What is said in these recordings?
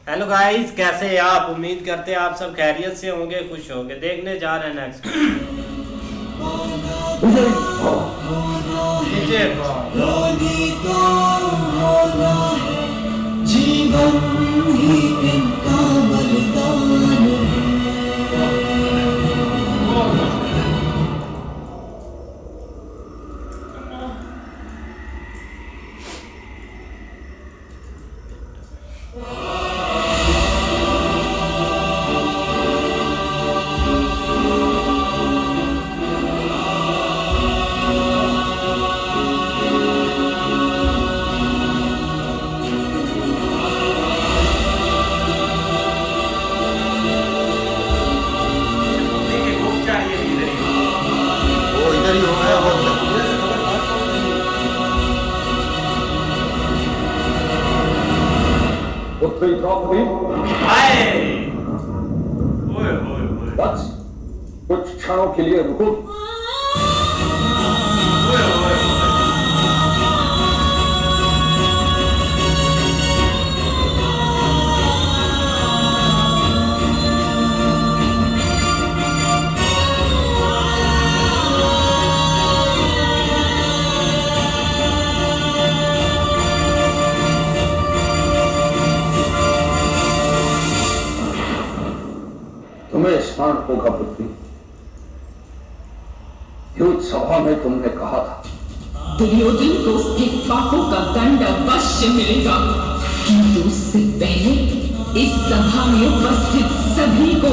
Hello guys, कैसे हैं आप? उम्मीद करते हैं आप सब खैरियत से होंगे, खुश होंगे। देखने जा रहे हैं नेक्स्ट जीवन ही इनका बलिदान है। उत्तरी द्रौपदी बस कुछ क्षणों के लिए रुको। तुम्हें स्मरण होगा पुत्री, युद्ध सभा में तुमने कहा था दुर्योधन को उसके पापों का दंड अवश्य मिलेगा, किंतु उससे पहले इस सभा में उपस्थित सभी को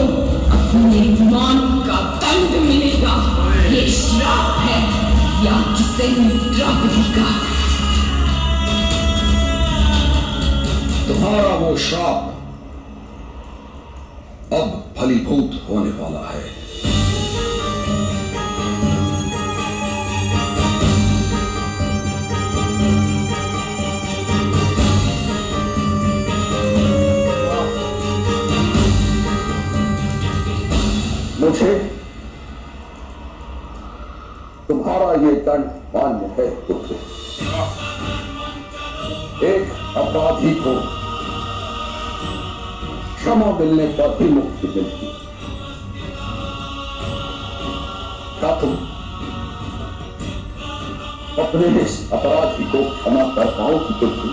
अपने मान का दंड मिलेगा। ये श्राप है या किसी द्रौपदी का? तुम्हारा वो श्राप अब फलीभूत होने वाला है। मुझे तुम्हारा ये दंड मान्य है पुत्र। एक अपराधी को क्षमा मिलने पर ही मुक्ति मिलती। क्या तुम अपने इस अपराधी को क्षमा कर पाओगी पुत्री?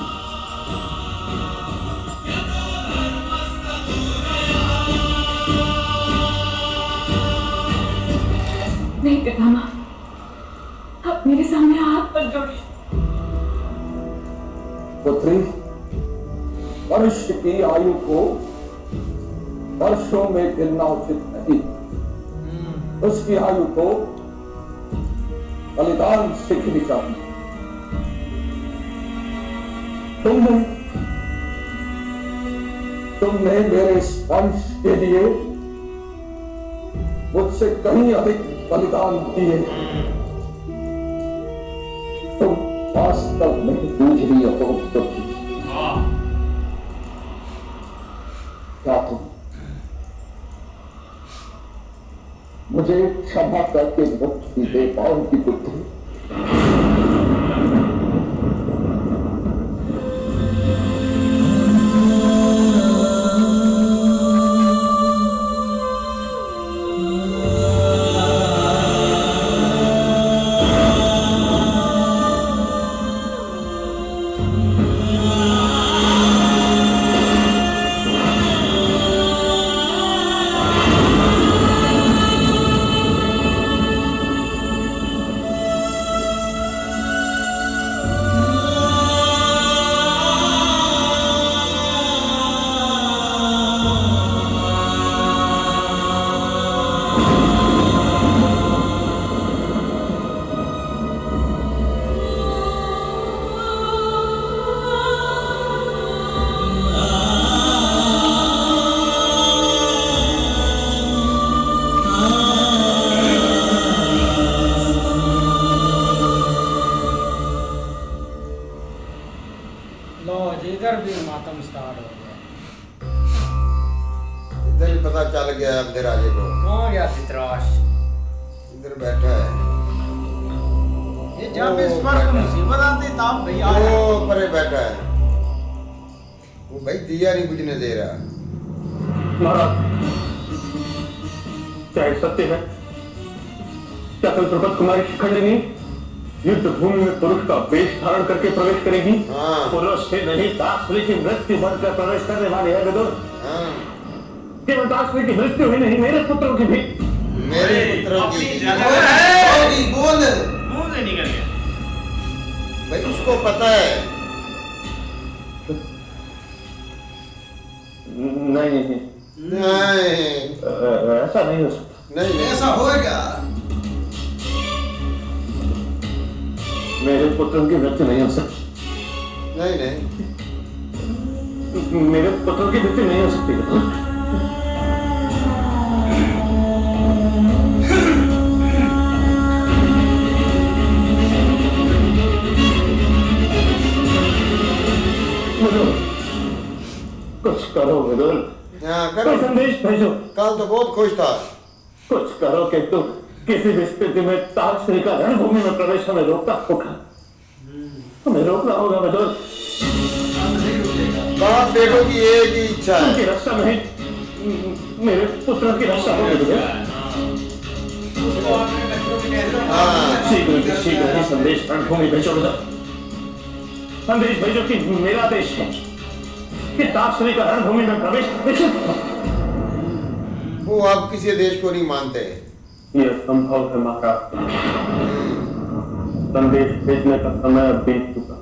नहीं पितामह, आप मेरे सामने हाथ पर जोड़िए। पुत्री, मनुष्य की आयु को वर्षों में गिनना उचित नहीं। उसकी आयु को बलिदान सीखनी चाहिए। तुमने मेरे इस वंश के लिए मुझसे कहीं अधिक बलिदान दिए। तुम वास्तव में पूजनीय हो पुत्री। क्या तुम मुझे क्षमा करके मुक्ति दे पाओगी पुत्री? इधर भी मातम स्टार्ट हो गया। इधर ही पता चल गया अपने राजे को। कौन गया धृतराज? इधर बैठा है। ये जब इस पर मुसीबत आती तब भैया वो परे बैठा है। वो भाई दिया नहीं बुझने दे रहा। महाराज, क्या ये सत्य है? क्या कल द्रौपदी कुमारी शिखंडिनी युद्ध भूमि में पुरुष का वेश धारण करके प्रवेश करेगी? हाँ। पुरुष से नहीं, दासरी की मृत्यु बनकर प्रवेश करने वाली है विदुर। हाँ। केवल दासरी की मृत्यु ही नहीं, मेरे पुत्रों की भी। मेरे पुत्रों अपनी की जगह है। बोल मुंह से निकल गया। भाई उसको पता है। नहीं, नहीं ऐसा नहीं हो सकता। नहीं ऐसा होएगा। मेरे पुत्रों की मृत्यु नहीं हो सकती। नहीं नहीं मेरे पुत्रों की मृत्यु नहीं हो सकती विदुर। कुछ करो विदुर, हाँ कोई करो। संदेश भेजो। कल तो बहुत खुश था। कुछ करो कि तुम किसी भी स्थिति में तारश्री का रणभूमि में प्रवेश हमें रोकना होगा। हमें रोकना होगा विदुर। बाप बेटों की एक ही इच्छा उनकी है। रक्षा नहीं, मेरे पुत्रों की रक्षा होगी विदुर। हाँ शीघ्र ही संदेश रणभूमि भेजो विदुर। संदेश भेजो कि मेरा देश है कि तारश्री का रणभूमि में प्रवेश निषिद्ध है। वो अब किसी देश को नहीं मानते। यह संभव है महाराज। संदेश भेजने का समय अब बीत चुका।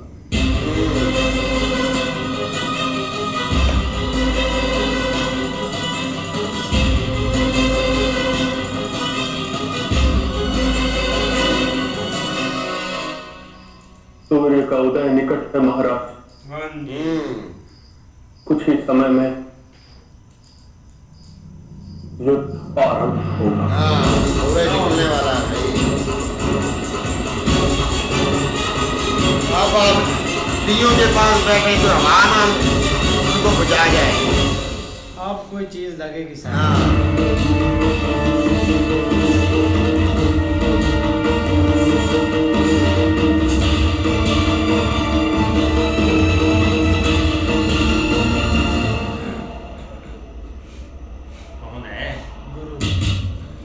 सूर्य का उदय निकट है महाराज। कुछ ही समय में युद्ध आरंभ होगा। हाँ सूरज निकलने वाला है। अब आप दियों के पास बैठे तो हमारा उनको बुझा जाए। अब कोई चीज लगेगी सर। हाँ कौन है?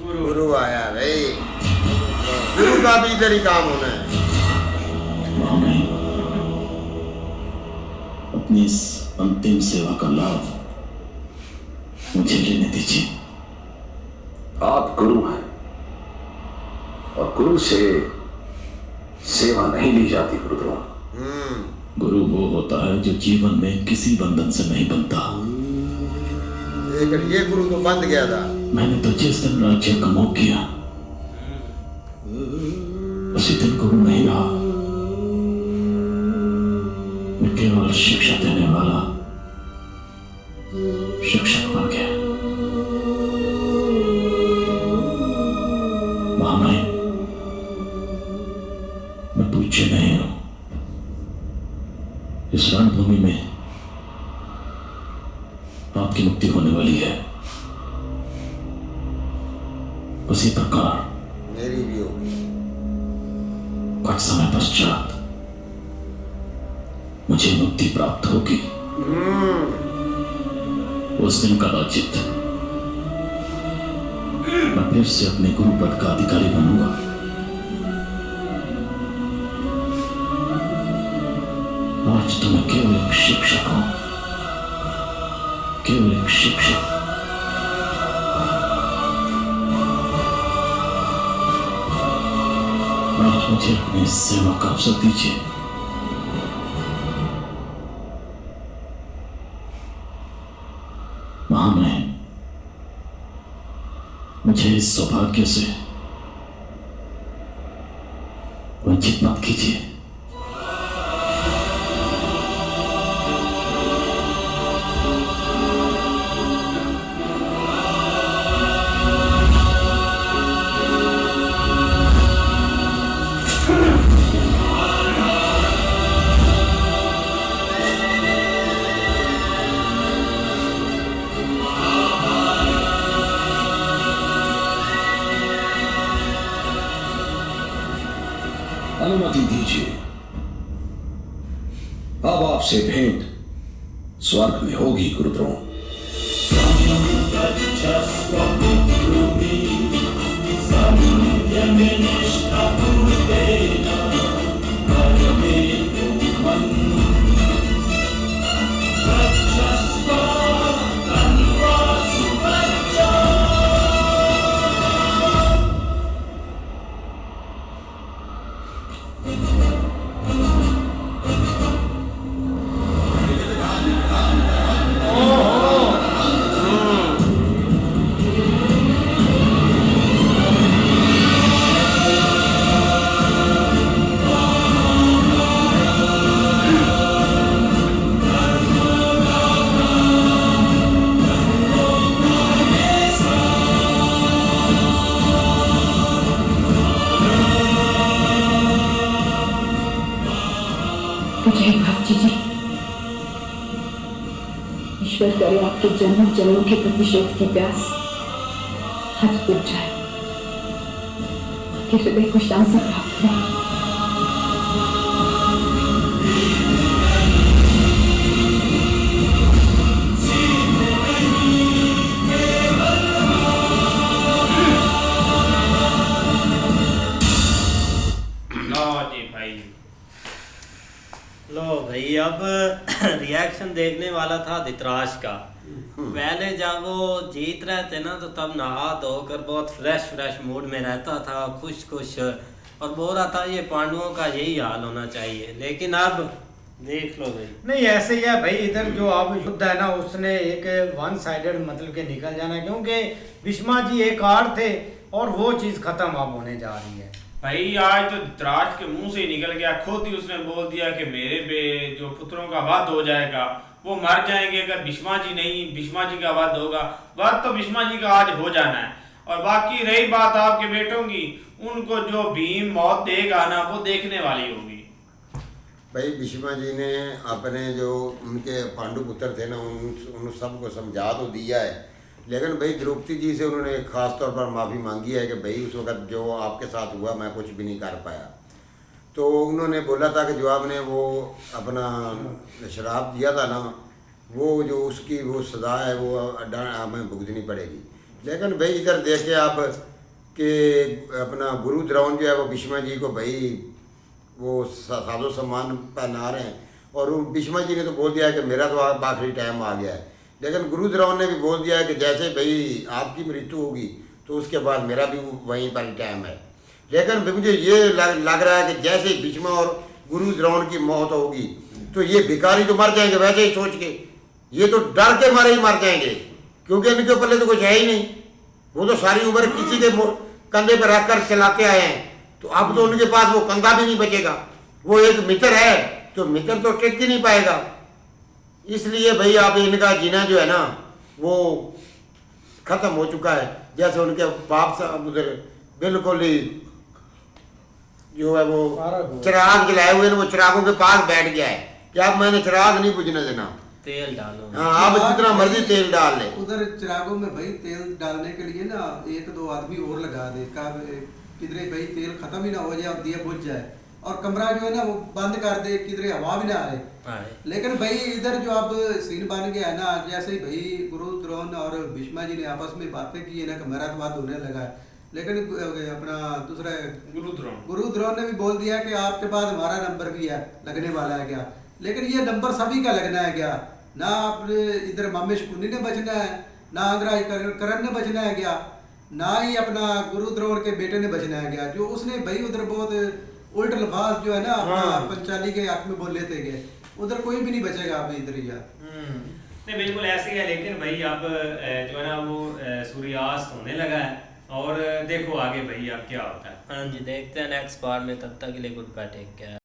गुरु। गुरु आया भाई। गुरु का भी इधर ही काम होना है। अपनी इस अंतिम सेवा का लाभ मुझे लेने दीजिए। आप गुरु हैं और गुरु से सेवा नहीं ली जाती गुरुद्रोण। गुरु वो होता है जो जीवन में किसी बंधन से नहीं बनता। लेकिन ये गुरु तो बंद गया था। मैंने तो जिस दिन राज्य का मोह किया उसी दिन गुरु नहीं रहा। मैं केवल शिक्षा देने वाला शिक्षक बन गया। महामाई, मैं पूज्य नहीं हूं। इस रणभूमि में आपकी मुक्ति होने वाली है, उसी प्रकार मेरी भी होगी। कुछ समय पश्चात मुझे मुक्ति प्राप्त होगी। उस दिन कदाचित मैं फिर से अपने गुरु पद का अधिकारी बनूंगा। आज तो मैं केवल एक शिक्षक हूं, केवल एक शिक्षक। आज मुझे अपनी सेवा का अवसर दीजिए। महामहिम, मुझे इस सौभाग्य से वंचित मत कीजिए। अनुमति दीजिए। अब आपसे भेंट स्वर्ग में होगी गुरुद्रोण। जय भक्ति जी, ईश्वर करे आपके जन्म जन्मों के प्रतिशोध की प्यास हद बुझ जाए, कि हृदय को शांति प्राप्त हो। लो भाई, अब रिएक्शन देखने वाला था धृतराज का। पहले जब वो जीत रहे थे ना, तो तब नहा धोकर बहुत फ्रेश मूड में रहता था, खुश और बोल रहा था ये पांडवों का यही हाल होना चाहिए। लेकिन अब देख लो भाई, नहीं ऐसे ही है भाई। इधर जो अब युद्ध है ना, उसने एक वन साइडेड मतलब के निकल जाना, क्योंकि भीष्मा जी एक आड़ थे और वो चीज खत्म अब होने जा रही है भाई। आज तो धृतराज के मुंह से ही निकल गया, खुद ही उसने बोल दिया कि मेरे पे जो पुत्रों का वध हो जाएगा वो मर जाएंगे अगर भीष्मा जी का वध होगा। वध तो भीष्मा जी का आज हो जाना है। और बाकी रही बात आपके बेटों की, उनको जो भीम मौत देगा ना, वो देखने वाली होगी। भाई भीष्मा जी ने अपने जो उनके पांडु पुत्र थे ना, उन सबको समझा तो दिया है, लेकिन भाई द्रौपदी जी से उन्होंने खास तौर पर माफ़ी मांगी है कि भाई उस वक़्त जो आपके साथ हुआ मैं कुछ भी नहीं कर पाया। तो उन्होंने बोला था कि जो आपने वो अपना शराब दिया था ना, वो जो उसकी वो सज़ा है वो हमें भुगतनी पड़ेगी। लेकिन भाई इधर देखे आप कि अपना गुरु द्रोण जो है वो भीष्मा जी को भाई वो साजो सम्मान पहना रहे हैं, और भीष्मा जी ने तो बोल दिया है कि मेरा तो आखिरी टाइम आ गया है। लेकिन गुरु द्रोण ने भी बोल दिया है कि जैसे भाई आपकी मृत्यु होगी तो उसके बाद मेरा भी वहीं पर टाइम है। लेकिन मुझे ये लग रहा है कि जैसे भीष्मा और गुरु द्रोण की मौत होगी तो ये भिखारी तो मर जाएंगे वैसे ही सोच के, ये तो डर के मारे ही मर जाएंगे, क्योंकि इनके पल्ले तो कुछ है ही नहीं। वो तो सारी उम्र किसी के कंधे पर रखकर चलाते आए हैं, तो अब तो उनके पास वो कंधा भी नहीं बचेगा। वो एक मित्र है तो मित्र तो टिक ही नहीं पाएगा। इसलिए भाई आप इनका जीना जो है ना वो खत्म हो चुका है। जैसे उनके बाप साहब उधर बिल्कुल ही जो है वो चिराग जलाए हुए वो चिरागों के पास बैठ गया है कि अब मैंने चिराग नहीं बुझने देना, तेल डालो। हाँ, आप जितना मर्जी तेल डाल ले। उधर चिरागों में भाई तेल डालने के लिए ना एक दो आदमी और लगा दे, किधरे भाई तेल खत्म ही ना हो जाए और दिया बुझ जाए, और कमरा जो है ना वो बंद कर दे, किधरे हवा भी ना आए। लेकिन भाई इधर जो अब सीन बन गया है ना, जैसे ही भाई गुरु द्रोण और भीष्मा जी ने आपस में बातें की है ना कि मेरा तो बात होने लगा है, लेकिन अपना दूसरा गुरु द्रोण ने भी बोल दिया कि आपके पास हमारा नंबर भी है, लगने वाला है क्या। लेकिन ये नंबर सभी का लगना है क्या, ना आप इधर मामे शकुनी ने बचना है, ना अंगराज करण ने बचना है क्या, ना ही अपना गुरु द्रोण के बेटे ने बचना है क्या। जो उसने भाई उधर बहुत उल्ट लफाज जो है ना अपना पंचाली के हक में बोल लेते गए, उधर कोई भी नहीं बचेगा अभी इधर ही यार। नहीं बिल्कुल ऐसे ही है। लेकिन भाई अब जो है ना वो सूर्यास्त होने लगा है, और देखो आगे भाई अब क्या होता है। हाँ जी, देखते हैं नेक्स्ट पार्ट में। तब तक के लिए गुड बाय, टेक केयर।